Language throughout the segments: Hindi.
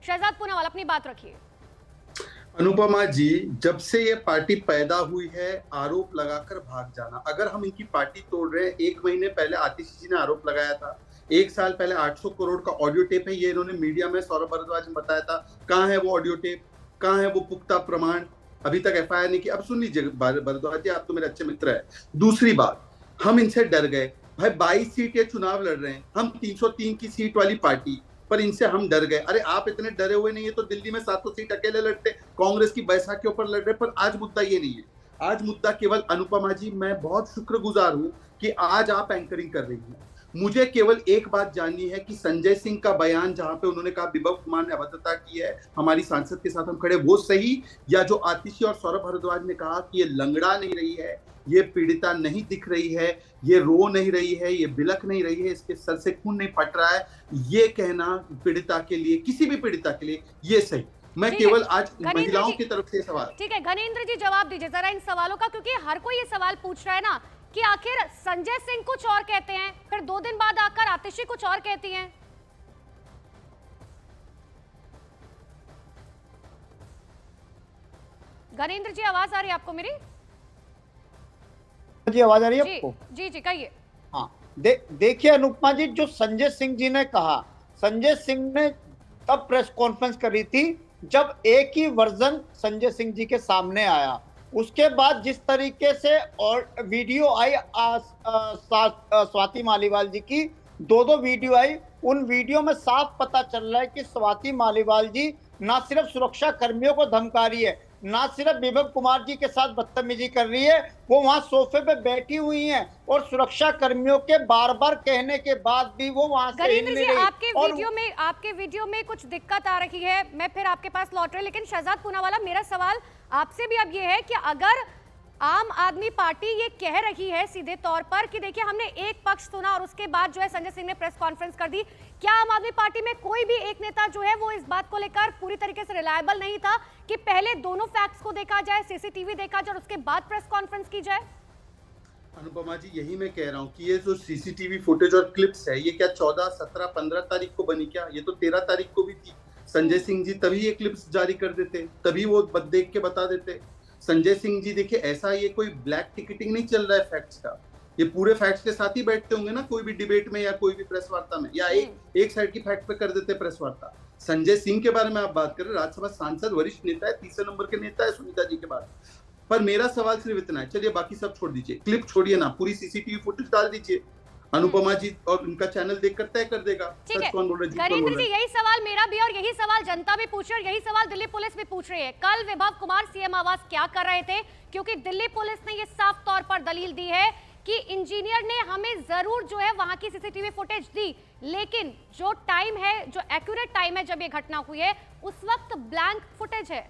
शहजाद पूनावाला अपनी बात रखिए। अनुपमा जी, जब से ये पार्टी पैदा हुई है आरोप लगाकर भाग जाना। अगर हम इनकी पार्टी तोड़ रहे हैं, 1 महीने पहले आतिशी जी ने आरोप लगाया था, 1 साल पहले 800 करोड़ का ऑडियो टेप है, ये इन्होंने मीडिया में सौरभ भारद्वाज ने बताया था। कहाँ है वो ऑडियो टेप, कहाँ है वो पुख्ता प्रमाण? अभी तक एफआईआर नहीं की। अब सुन लीजिए भारद्वाज जी, आप तो मेरे अच्छे मित्र है। दूसरी बात, हम इनसे डर गए भाई, 22 सीट ये चुनाव लड़ रहे हैं, हम 303 की सीट वाली पार्टी, पर इनसे हम डर गए। अरे आप इतने डरे हुए नहीं है तो दिल्ली में 700 सीट अकेले लड़ते, कांग्रेस की बैसाख के ऊपर लड़ रहे। पर आज मुद्दा ये नहीं है, आज मुद्दा केवल, अनुपमा जी मैं बहुत शुक्रगुजार हूं कि आज आप एंकरिंग कर रही हैं। मुझे केवल एक बात जाननी है कि संजय सिंह का बयान जहां पे उन्होंने कहा विभव कुमार ने अभद्रता की है, हमारी सांसद के साथ हम खड़े, वो सही, या जो आतिशी और सौरभ भारद्वाज ने कहा कि ये लंगड़ा नहीं रही है, ये पीड़िता नहीं दिख रही है, ये रो नहीं रही है, ये बिलख नहीं रही है, इसके सर से खून नहीं फट रहा है, ये कहना पीड़िता के लिए, किसी भी पीड़िता के लिए ये सही। मैं केवल आज महिलाओं की तरफ से सवाल। ठीक है घनेंद्र जी, जवाब दीजिए जरा इन सवालों का, क्योंकि हर कोई ये सवाल पूछ रहा है ना कि आखिर संजय सिंह कुछ और कहते हैं, फिर 2 दिन बाद आकर आतिशी कुछ और कहती हैं। घनेंद्र जी, आवाज आ रही है आपको मेरी? जी आवाज आ रही है आपको? जी जी कहिए। हाँ, देखिए अनुपमा जी, जो संजय सिंह जी ने कहा, संजय सिंह ने तब प्रेस कॉन्फ्रेंस करी थी जब एक ही वर्जन संजय सिंह जी के सामने आया। उसके बाद जिस तरीके से और वीडियो आई स्वाति मालीवाल जी की, 2 वीडियो आई, उन वीडियो में साफ पता चल रहा है कि स्वाति मालीवाल जी ना सिर्फ सुरक्षा कर्मियों को धमका रही है, ना सिर्फ विभव कुमार जी के साथ बदतमीजी कर रही है, वो वहां सोफे पे बैठी हुई हैं और सुरक्षा कर्मियों के बार बार कहने के बाद भी वो वहां से हिल नहीं रही। आपके वीडियो में कुछ दिक्कत आ रही है, मैं फिर आपके पास लौट रही, लेकिन शहजाद पूनावाला मेरा सवाल आपसे भी अब ये है कि अगर आम आदमी पार्टी ये कह रही है सीधे तौर पर कि देखिए हमने एक पक्ष सुना और उसके बाद जो है संजय सिंह ने प्रेस कॉन्फ्रेंस कर दी, क्या आम आदमी पार्टी में कोई भी एक नेता जो है वो इस बात को लेकर पूरी तरीके से रिलायबल नहीं था कि पहले दोनों फैक्ट्स को देखा जाए, सीसीटीवी देखा जाए और उसके बाद प्रेस कॉन्फ्रेंस की जाए? अनुपमा जी, यही मैं कह रहा हूँ कि ये जो सीसीटीवी फुटेज और क्लिप्स है, ये क्या 14, 17, 15 तारीख को बनी क्या? ये तो 13 तारीख को भी थी। संजय सिंह जी तभी ये क्लिप्स जारी कर देते, तभी वो देख के बता देते। संजय सिंह जी देखिए, ऐसा ये कोई ब्लैक टिकटिंग नहीं चल रहा है फैक्ट्स का, ये पूरे फैक्ट्स के साथ ही बैठते होंगे ना कोई भी डिबेट में या कोई भी प्रेस वार्ता में, या एक साइड की फैक्ट पे कर देते प्रेस वार्ता। संजय सिंह के बारे में आप बात कर रहे हैं, राज्यसभा सांसद, वरिष्ठ नेता है, 3 नंबर के नेता है सुनीता जी के बाद। पर मेरा सवाल सिर्फ इतना है, चलिए बाकी सब छोड़ दीजिए, क्लिप छोड़िए ना, पूरी सीसीटीवी फुटेज डाल दीजिए, अनुपमा जी और उनका चैनल देखकर तय कर देगा सच कौन बोल रहा है। घनेंद्र जी, यही सवाल मेरा भी और यही सवाल जनता भी पूछ रही है और यही सवाल दिल्ली पुलिस भी पूछ रही है। कल विभव कुमार सीएम आवास क्या कर रहे थे? क्योंकि दिल्ली पुलिस ने ये साफ तौर पर दलील दी है कि इंजीनियर ने हमें जरूर जो है वहां की सीसीटीवी फुटेज दी, लेकिन जो टाइम है, जो एक्यूरेट टाइम है जब ये घटना हुई है, उस वक्त ब्लैंक फुटेज है।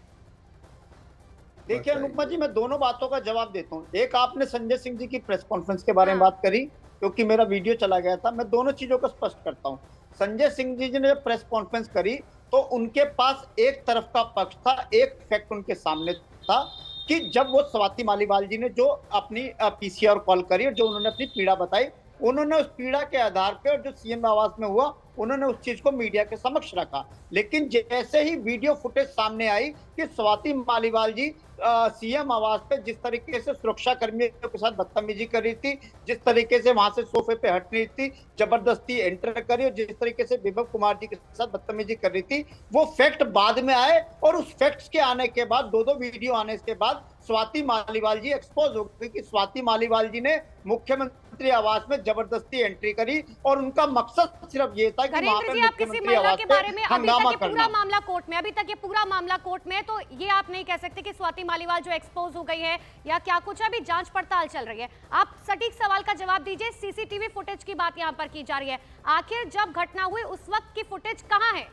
देखिए अनुपमा जी, मैं दोनों बातों का जवाब देता हूँ। एक, आपने संजय सिंह जी की प्रेस कॉन्फ्रेंस के बारे में बात करी, क्योंकि मेरा वीडियो चला गया था। मैं दोनों चीजों को स्पष्ट करता हूँ। संजय सिंह जी ने जब प्रेस कॉन्फ्रेंस करी तो उनके पास एक तरफ का पक्ष था, एक फैक्ट उनके सामने था कि जब वो स्वाति मालीवाल जी ने जो अपनी पीसीआर कॉल करी और जो उन्होंने अपनी पीड़ा बताई, उन्होंने उस पीड़ा के आधार पे और जो सीएम आवास में हुआ, उन्होंने उस चीज को मीडिया के समक्ष रखा। लेकिन जैसे ही वीडियो फुटेज सामने आई कि स्वाति मालीवाल जी सीएम आवास पे जिस तरीके से सुरक्षा कर्मियों के साथ बदतमीजी कर रही थी, जिस तरीके से वहां से सोफे पे हट रही थी, जबरदस्ती एंटर करी और जिस तरीके से विभव कुमार जी के साथ बदतमीजी कर रही थी, वो फैक्ट बाद में आए और उस फैक्ट्स के आने के बाद, 2 वीडियो आने के बाद स्वाति मालीवाल जी एक्सपोज हो गई कि स्वाति मालीवाल जी ने मुख्यमंत्री आवास में जबरदस्ती एंट्री करी और उनका मकसद सिर्फ ये था कि वहां पर मुख्यमंत्री आवास के बारे में हंगामा करना। पूरा मामला कोर्ट में, अभी तक ये पूरा मामला कोर्ट में है, तो ये आप नहीं कह सकते कि स्वाति मालीवाल जो एक्सपोज हो गई है या क्या कुछ, अभी जांच पड़ताल चल रही है। आप सटीक सवाल का जवाब दीजिए। सीसीटीवी फुटेज की बात यहाँ पर की जा रही है, आखिर जब घटना हुई उस वक्त की फुटेज कहाँ है?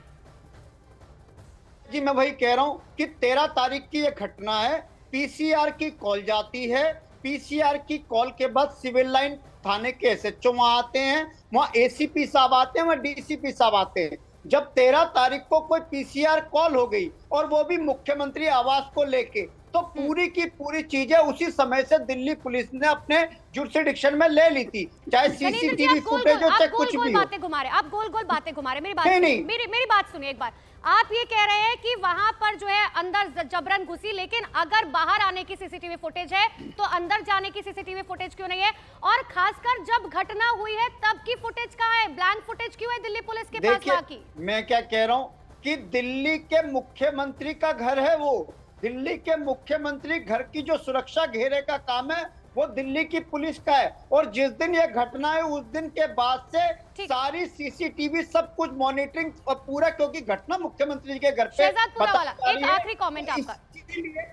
जी मैं वही कह रहा हूँ कि 13 तारीख की ये घटना है। पीसीआर की कॉल जाती है, पीसीआर की कॉल के बाद सिविल लाइन थाने के एसएचओ वहां आते हैं, वहां एसीपी साहब आते हैं, वहां डीसीपी साहब आते हैं। जब 13 तारीख को कोई पीसीआर कॉल हो गई और वो भी मुख्यमंत्री आवास को लेके, तो पूरी की पूरी चीजें उसी समय से दिल्ली पुलिस ने अपने जुरिसडिक्शन में ले ली थी, चाहे सीसीटीवी फुटेज हो चाहे कुछ भी। बातें घुमा रहे, आप गोल गोल बातें घुमा रहे। मेरी बात सुनिए एक बार। आप ये कह रहे हैं कि वहां पर जो है अंदर जबरन घुसी, लेकिन अगर बाहर आने की सीसीटीवी फुटेज है तो अंदर जाने की सीसीटीवी फुटेज क्यों नहीं है? और खासकर जब घटना हुई है तब की फुटेज कहाँ है? ब्लैंक फुटेज क्यों है दिल्ली पुलिस के पास बाकी? मैं क्या कह रहा हूँ कि दिल्ली के मुख्यमंत्री का घर है वो, दिल्ली के मुख्यमंत्री घर की जो सुरक्षा घेरे का काम है वो दिल्ली की पुलिस का है। और जिस दिन ये घटना है उस दिन के बाद से सारी सीसीटीवी सब कुछ मॉनिटरिंग पूरा, क्योंकि घटना मुख्यमंत्री जी के घर पे शहजाद पूनावाला, एक आखिरी कमेंट आपका।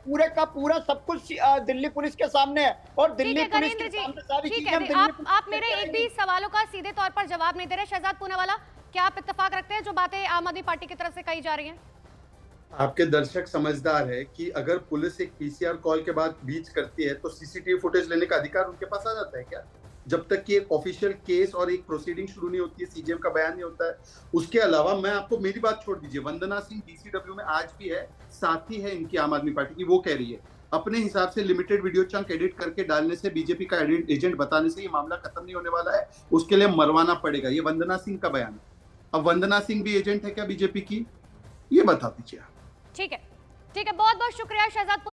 पूरे का पूरा सब कुछ दिल्ली पुलिस के सामने है और दिल्ली पुलिस के सामने सारी चीजें। आप मेरे एक भी सवालों का सीधे तौर पर जवाब नहीं दे रहे। शहजाद पूनावाला, क्या आप इत्तेफाक रखते हैं जो बातें आम आदमी पार्टी की तरफ से कही जा रही हैं? आपके दर्शक समझदार है कि अगर पुलिस एक पीसीआर कॉल के बाद बीच करती है तो सीसीटीवी फुटेज लेने का अधिकार उनके पास आ जाता है क्या? जब तक कि एक ऑफिशियल केस और एक प्रोसीडिंग शुरू नहीं होती है, सीजीएम का बयान नहीं होता है। उसके अलावा मैं आपको, मेरी बात छोड़ दीजिए, वंदना सिंह डीसीडब्ल्यू में आज भी है, साथी है इनकी आम आदमी पार्टी की। वो कह रही है अपने हिसाब से लिमिटेड वीडियो चंक एडिट करके डालने से, बीजेपी का एजेंट बताने से ये मामला खत्म नहीं होने वाला है, उसके लिए मरवाना पड़ेगा। ये वंदना सिंह का बयान है। अब वंदना सिंह भी एजेंट है क्या बीजेपी की? ये बता दीजिए। ठीक है, बहुत बहुत शुक्रिया शहजाद।